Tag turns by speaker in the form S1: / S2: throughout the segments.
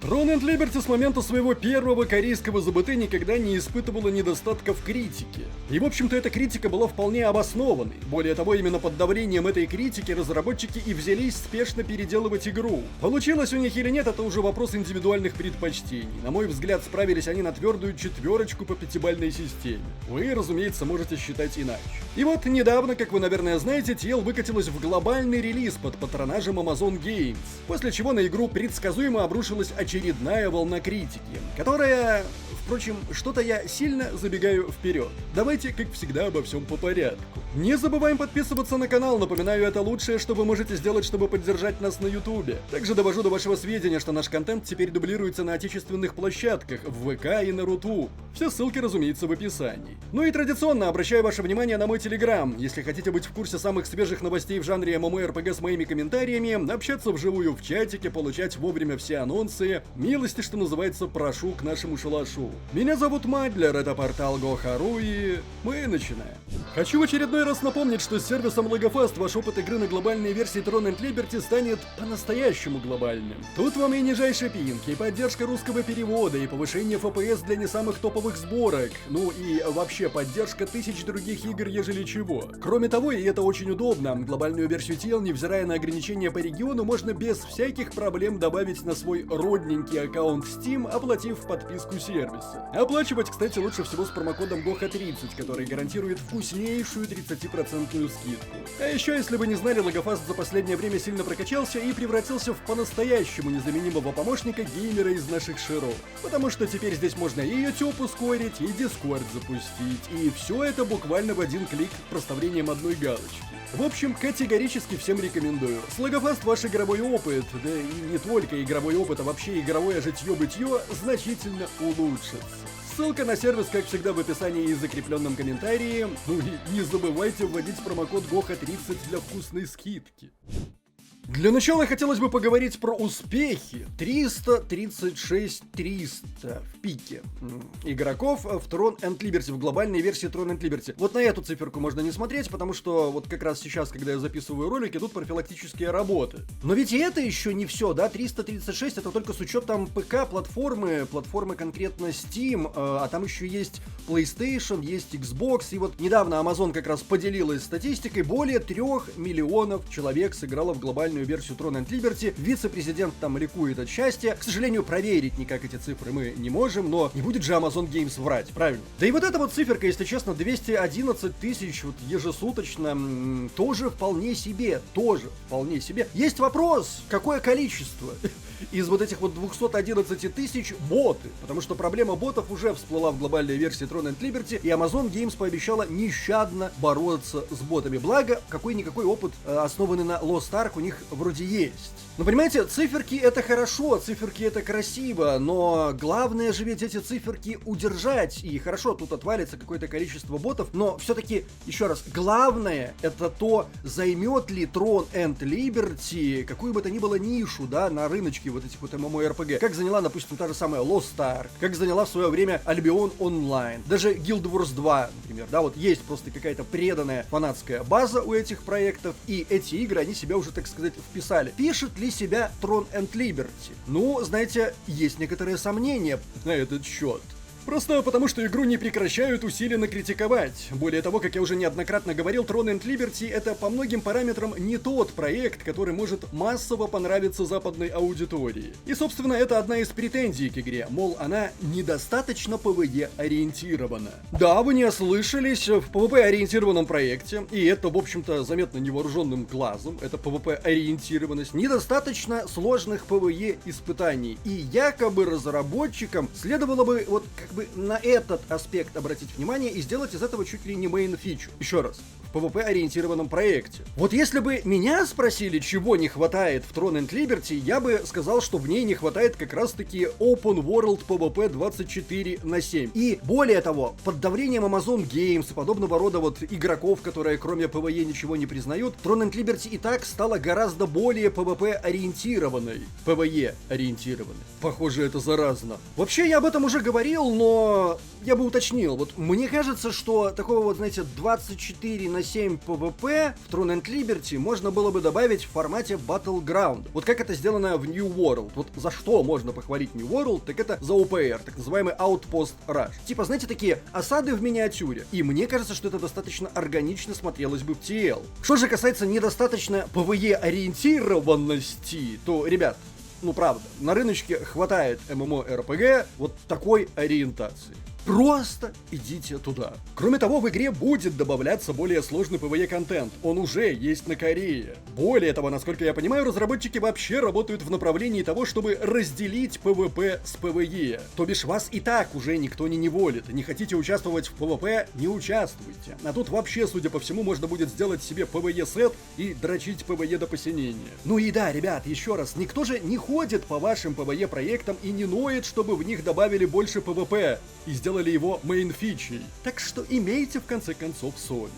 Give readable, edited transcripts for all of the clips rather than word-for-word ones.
S1: Throne and Liberty с момента своего первого корейского ЗБТ никогда не испытывала недостатков критики. И в общем-то эта критика была вполне обоснованной. Более того, именно под давлением этой критики разработчики и взялись спешно переделывать игру. Получилось у них или нет, это уже вопрос индивидуальных предпочтений. На мой взгляд, справились они на твердую 4 по пятибалльной системе. Вы, разумеется, можете считать иначе. И вот недавно, как вы, наверное, знаете, TL выкатилась в глобальный релиз под патронажем Amazon Games, после чего на игру предсказуемо обрушилась очередная волна критики, которая... Впрочем, что-то я сильно забегаю вперед. Давайте, как всегда, обо всем по порядку. Не забываем подписываться на канал, напоминаю, это лучшее, что вы можете сделать, чтобы поддержать нас на ютубе. Также довожу до вашего сведения, что наш контент теперь дублируется на отечественных площадках, в ВК и на Рутуб. Все ссылки, разумеется, в описании. Ну и традиционно обращаю ваше внимание на мой телеграм. Если хотите быть в курсе самых свежих новостей в жанре MMORPG с моими комментариями, общаться вживую в чатике, получать вовремя все анонсы, милости, что называется, прошу к нашему шалашу. Меня зовут Мадлер, это портал Гохару, и мы начинаем. Хочу в очередной раз напомнить, что с сервисом Logofast ваш опыт игры на глобальной версии Throne and Liberty станет по-настоящему глобальным. Тут вам и нижайший пинг, и поддержка русского перевода, и повышение FPS для не самых топовых сборок, ну и вообще поддержка тысяч других игр, ежели чего. Кроме того, и это очень удобно, глобальную версию TL, невзирая на ограничения по региону, можно без всяких проблем добавить на свой родненький аккаунт Steam, оплатив подписку сервиса. Оплачивать, кстати, лучше всего с промокодом GOHA30, который гарантирует вкуснейшую 30% скидку. А еще, если вы не знали, Logofast за последнее время сильно прокачался и превратился в по-настоящему незаменимого помощника геймера из наших широт. Потому что теперь здесь можно и YouTube ускорить, и Discord запустить, и все это буквально в один клик проставлением одной галочки. В общем, категорически всем рекомендую. С Logofast ваш игровой опыт, да и не только игровой опыт, а вообще игровое житье-бытье значительно улучшится. Ссылка на сервис, как всегда, в описании и закрепленном комментарии. Ну и не забывайте вводить промокод GOHA30 для вкусной скидки. Для начала хотелось бы поговорить про успехи 336-300 в пике игроков в Throne and Liberty, в глобальной версии Throne and Liberty. Вот на эту циферку можно не смотреть, потому что вот как раз сейчас, когда я записываю ролик, идут профилактические работы. Но ведь и это еще не все, да, 336 это только с учетом ПК, платформы конкретно Steam, а там еще есть PlayStation, есть Xbox, и вот недавно Amazon как раз поделилась статистикой, более 3 миллионов человек сыграло в глобальную версию Throne and Liberty. Вице-президент там ликует от счастья. К сожалению, проверить никак эти цифры мы не можем, но не будет же Amazon Games врать, правильно? Да и вот эта вот циферка, если честно, 211 тысяч вот ежесуточно, тоже вполне себе. Есть вопрос, какое количество из вот этих вот 211 тысяч боты, потому что проблема ботов уже всплыла в глобальной версии Throne and Liberty, и Amazon Games пообещала нещадно бороться с ботами. Благо, какой-никакой опыт, основанный на Lost Ark, у них вроде есть. Но понимаете, циферки это хорошо, циферки это красиво, но главное же ведь эти циферки удержать. И хорошо, тут отвалится какое-то количество ботов, но все-таки, еще раз, главное это то, займет ли Throne and Liberty какую бы то ни было нишу, да, на рыночке вот этих вот MMORPG. Как заняла, допустим, та же самая Lost Ark, как заняла в свое время Albion Online, даже Guild Wars 2, например, да, вот есть просто какая-то преданная фанатская база у этих проектов, и эти игры, они себя уже, так сказать, вписали. Пишет ли себя Throne and Liberty? Ну, знаете, есть некоторые сомнения на этот счет. Просто потому, что игру не прекращают усиленно критиковать. Более того, как я уже неоднократно говорил, Throne and Liberty это по многим параметрам не тот проект, который может массово понравиться западной аудитории. И, собственно, это одна из претензий к игре, мол, она недостаточно PvE ориентирована. Да, вы не ослышались, в PvP ориентированном проекте, и это, в общем-то, заметно невооруженным глазом, это PvP ориентированность, недостаточно сложных PvE испытаний. И якобы разработчикам следовало бы вот как бы на этот аспект обратить внимание и сделать из этого чуть ли не main фичу. Еще раз, в PvP-ориентированном проекте. Вот если бы меня спросили, чего не хватает в Throne and Liberty, я бы сказал, что в ней не хватает как раз-таки Open World PvP 24/7. И более того, под давлением Amazon Games и подобного рода вот игроков, которые кроме PvE ничего не признают, Throne and Liberty и так стала гораздо более PvP-ориентированной. PvE-ориентированной. Похоже, это заразно. Вообще, я об этом уже говорил, но я бы уточнил. Вот мне кажется, что такого вот, знаете, 24/7 7 PvP в Throne and Liberty можно было бы добавить в формате Battleground. Вот как это сделано в New World. Вот за что можно похвалить New World, так это за OPR, так называемый Outpost Rush. Типа, знаете, такие осады в миниатюре. И мне кажется, что это достаточно органично смотрелось бы в TL. Что же касается недостаточно PvE-ориентированности, то, ребят, ну правда, на рыночке хватает MMORPG вот такой ориентации. Просто идите туда. Кроме того, в игре будет добавляться более сложный PvE-контент. Он уже есть на Корее. Более того, насколько я понимаю, разработчики вообще работают в направлении того, чтобы разделить PvP с PvE. То бишь вас и так уже никто не неволит. Не хотите участвовать в PvP — не участвуйте. А тут вообще, судя по всему, можно будет сделать себе PvE-сет и дрочить PvE до посинения. Ну и да, ребят, еще раз, никто же не ходит по вашим PvE-проектам и не ноет, чтобы в них добавили больше PvP и сделали его мейн-фичей. Так что имейте в конце концов совесть.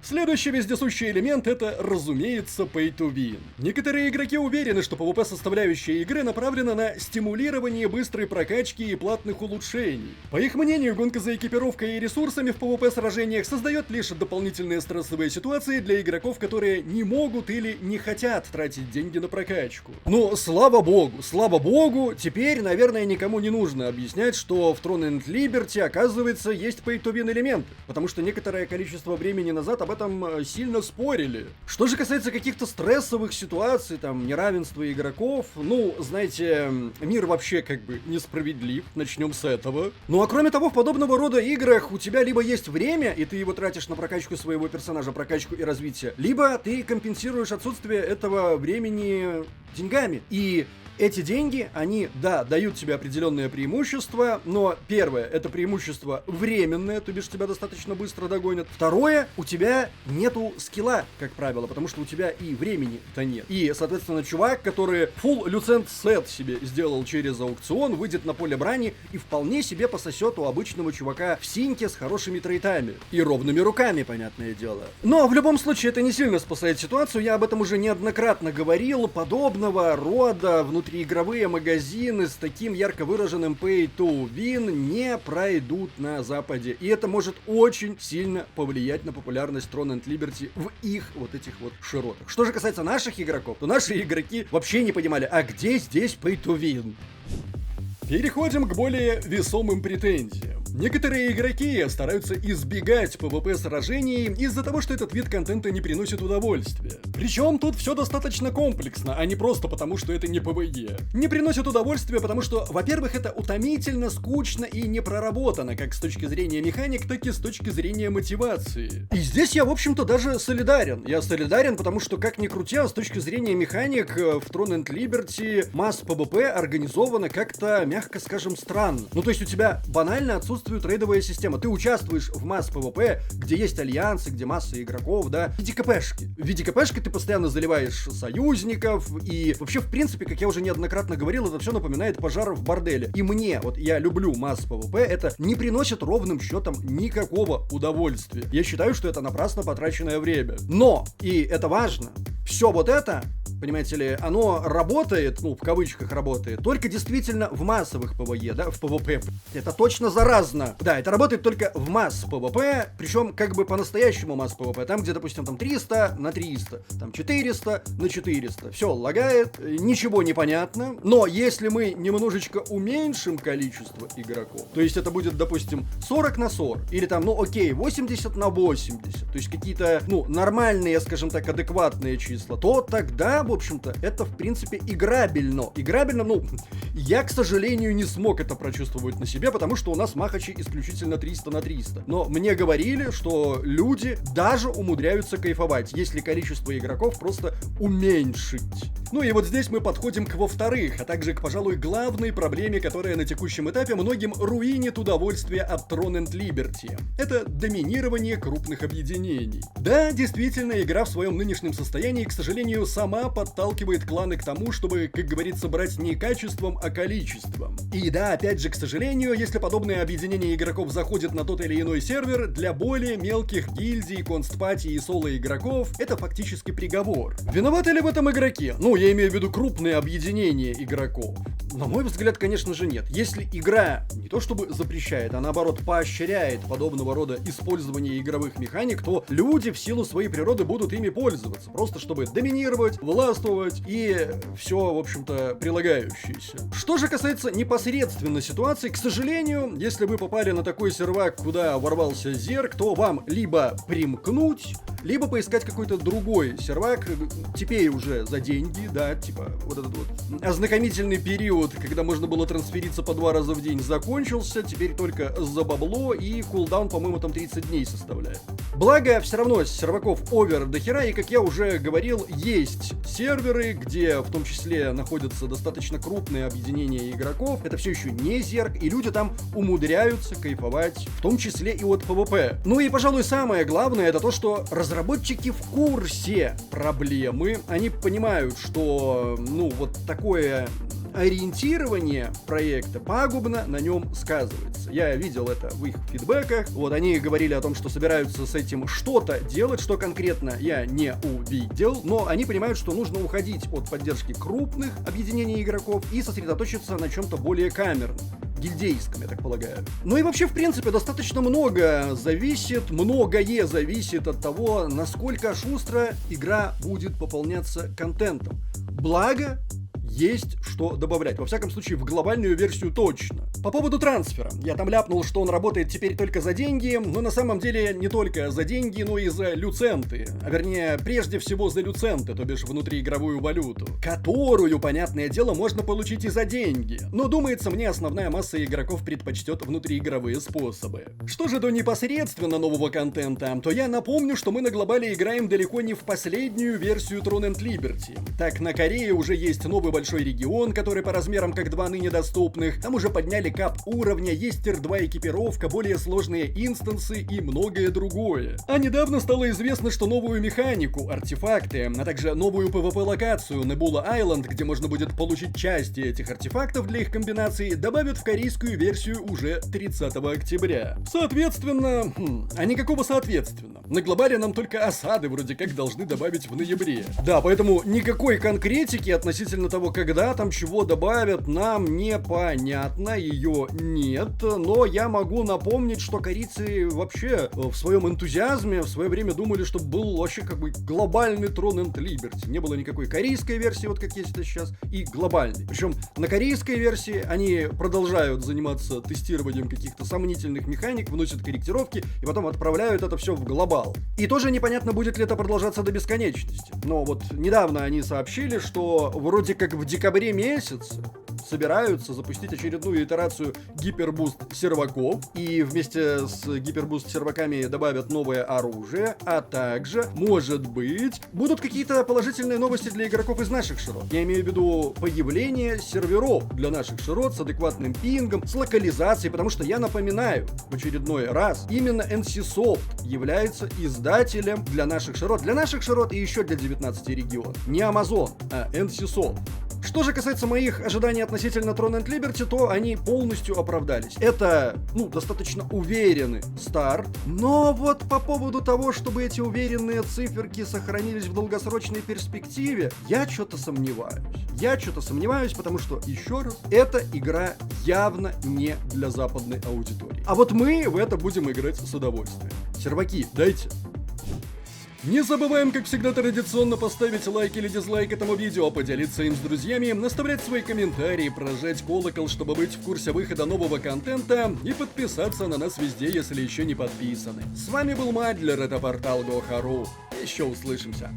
S1: Следующий вездесущий элемент — это, разумеется, Pay to Win. Некоторые игроки уверены, что PvP-составляющая игры направлена на стимулирование быстрой прокачки и платных улучшений. По их мнению, гонка за экипировкой и ресурсами в PvP-сражениях создает лишь дополнительные стрессовые ситуации для игроков, которые не могут или не хотят тратить деньги на прокачку. Но слава богу, теперь, наверное, никому не нужно объяснять, что в Throne and Liberty, оказывается, есть Pay to Win элементы, потому что некоторое количество времени назад об этом сильно спорили. Что же касается каких-то стрессовых ситуаций, там, неравенства игроков, ну, знаете, мир вообще как бы несправедлив, начнем с этого. Ну, а кроме того, в подобного рода играх у тебя либо есть время, и ты его тратишь на прокачку своего персонажа, прокачку и развитие, либо ты компенсируешь отсутствие этого времени деньгами. И эти деньги, они, да, дают тебе определенное преимущество, но первое, это преимущество временное, то бишь тебя достаточно быстро догонят. Второе, у тебя нету скилла, как правило, потому что у тебя и времени-то нет. И, соответственно, чувак, который full Lucent сет себе сделал через аукцион, выйдет на поле брани и вполне себе пососет у обычного чувака в синьке с хорошими трейтами. И ровными руками, понятное дело. Но в любом случае это не сильно спасает ситуацию, я об этом уже неоднократно говорил, подобного рода внутриигровые магазины с таким ярко выраженным Pay to Win не пройдут на Западе. И это может очень сильно повлиять на популярность Throne and Liberty в их вот этих вот широтах. Что же касается наших игроков, то наши игроки вообще не понимали, а где здесь Pay to Win? Переходим к более весомым претензиям. Некоторые игроки стараются избегать PvP-сражений из-за того, что этот вид контента не приносит удовольствия. Причем тут все достаточно комплексно, а не просто потому, что это не PvE. Не приносит удовольствия, потому что, во-первых, это утомительно, скучно и не проработано, как с точки зрения механик, так и с точки зрения мотивации. И здесь я, в общем-то, даже солидарен. Я солидарен, потому что, как ни крути, с точки зрения механик, в Throne and Liberty масс PvP организована как-то, мягко скажем, странно. Ну, то есть у тебя банально отсутствует рейдовая система. Ты участвуешь в масс PvP, где есть альянсы, где масса игроков, да, в виде КПшки. В виде КПшки ты постоянно заливаешь союзников, и вообще, в принципе, как я уже неоднократно говорил, это все напоминает пожар в борделе. И мне, вот я люблю масс PvP, это не приносит ровным счетом никакого удовольствия. Я считаю, что это напрасно потраченное время. Но, и это важно, все вот это, понимаете ли, оно работает, ну, в кавычках работает, только действительно в массовых PvE, да, в PvP. Это точно заразно. Да, это работает только в масс PvP, причем как бы по-настоящему масс PvP, там где, допустим, там 300 на 300, там 400 на 400. Все лагает, ничего не понятно, но если мы немножечко уменьшим количество игроков, то есть это будет, допустим, 40 на 40, или там, ну окей, 80 на 80, то есть какие-то, ну, нормальные, скажем так, адекватные числа, то тогда, в общем-то, это, в принципе, играбельно. Играбельно, ну, я, к сожалению, не смог это прочувствовать на себе, потому что у нас махачи исключительно 300 на 300. Но мне говорили, что люди даже умудряются кайфовать, если количество игроков просто уменьшить. Ну и вот здесь мы подходим к во-вторых, а также к, пожалуй, главной проблеме, которая на текущем этапе многим руинит удовольствие от Throne and Liberty. Это доминирование крупных объединений. Да, действительно, игра в своем нынешнем состоянии, к сожалению, сама подталкивает кланы к тому, чтобы, как говорится, брать не качеством, а количеством. И да, опять же, к сожалению, если подобные объединения игроков заходят на тот или иной сервер, для более мелких гильдий, констпати и соло-игроков это фактически приговор. Виноваты ли в этом игроки? Ну, я имею в виду крупные объединения игроков. На мой взгляд, конечно же, нет. Если игра не то чтобы запрещает, а наоборот поощряет подобного рода использование игровых механик, то люди в силу своей природы будут ими пользоваться, просто чтобы доминировать, властвовать и все, в общем-то, прилагающееся. Что же касается непосредственно ситуации, к сожалению, если вы попали на такой сервак, куда ворвался Зерк, то вам либо примкнуть, либо поискать какой-то другой сервак, теперь уже за деньги, да, типа вот этот вот ознакомительный период, когда можно было трансфериться по 2 раза в день, закончился, теперь только за бабло, и кулдаун, по-моему, там 30 дней составляет. Благо, все равно серваков овер до хера, и, как я уже говорил, есть серверы, где в том числе находятся достаточно крупные объединения игроков, это все еще не Зерк, и люди там умудряются кайфовать, в том числе и от PvP. Ну и, пожалуй, самое главное, это то, что разработчики в курсе проблемы, они понимают, что, ну, вот такое ориентирование проекта пагубно на нем сказывается. Я видел это в их фидбэках. Вот они говорили о том, что собираются с этим что-то делать, что конкретно я не увидел, но они понимают, что нужно уходить от поддержки крупных объединений игроков и сосредоточиться на чем-то более камерном. Гильдейском, я так полагаю. Ну и вообще, в принципе, достаточно многое зависит от того, насколько шустро игра будет пополняться контентом. Благо, есть что добавлять. Во всяком случае, в глобальную версию точно. По поводу трансфера. Я там ляпнул, что он работает теперь только за деньги, но на самом деле не только за деньги, но и за люценты. А вернее, прежде всего за люценты, то бишь внутриигровую валюту. Которую, понятное дело, можно получить и за деньги. Но, думается мне, основная масса игроков предпочтет внутриигровые способы. Что же до непосредственно нового контента, то я напомню, что мы на глобале играем далеко не в последнюю версию Throne and Liberty. Так, на Корее уже есть новый большой регион, который по размерам как 2 ныне доступных. Там уже подняли кап уровня, есть тир-2 экипировка, более сложные инстансы и многое другое. А недавно стало известно, что новую механику, артефакты, а также новую PvP-локацию Nebula Island, где можно будет получить части этих артефактов для их комбинаций, добавят в корейскую версию уже 30 октября. Соответственно, а никакого соответственно. На глобале нам только осады вроде как должны добавить в ноябре. Да, поэтому никакой конкретики относительно того, когда там чего добавят, нам непонятно, ее нет, но я могу напомнить, что корейцы вообще в своем энтузиазме в свое время думали, что был вообще как бы глобальный Throne and Liberty. Не было никакой корейской версии, вот как есть это сейчас, и глобальной. Причем на корейской версии они продолжают заниматься тестированием каких-то сомнительных механик, вносят корректировки и потом отправляют это все в глобал. И тоже непонятно, будет ли это продолжаться до бесконечности. Но вот недавно они сообщили, что вроде как в декабре месяце собираются запустить очередную итерацию гипербуст серваков, и вместе с гипербуст серваками добавят новое оружие, а также, может быть, будут какие-то положительные новости для игроков из наших широт. Я имею в виду появление серверов для наших широт с адекватным пингом, с локализацией, потому что я напоминаю в очередной раз, именно NCSoft является издателем для наших широт и еще для 19 регионов. Не Amazon, а NCSoft. Что же касается моих ожиданий относительно Throne and Liberty, то они полностью оправдались. Это, достаточно уверенный старт, но вот по поводу того, чтобы эти уверенные циферки сохранились в долгосрочной перспективе, я что-то сомневаюсь, потому что, еще раз, эта игра явно не для западной аудитории. А вот мы в это будем играть с удовольствием. Серваки, дайте. Не забываем, как всегда, традиционно поставить лайк или дизлайк этому видео, поделиться им с друзьями, оставлять свои комментарии, прожать колокол, чтобы быть в курсе выхода нового контента, и подписаться на нас везде, если еще не подписаны. С вами был Мадлер, это портал Go.ru. Еще услышимся.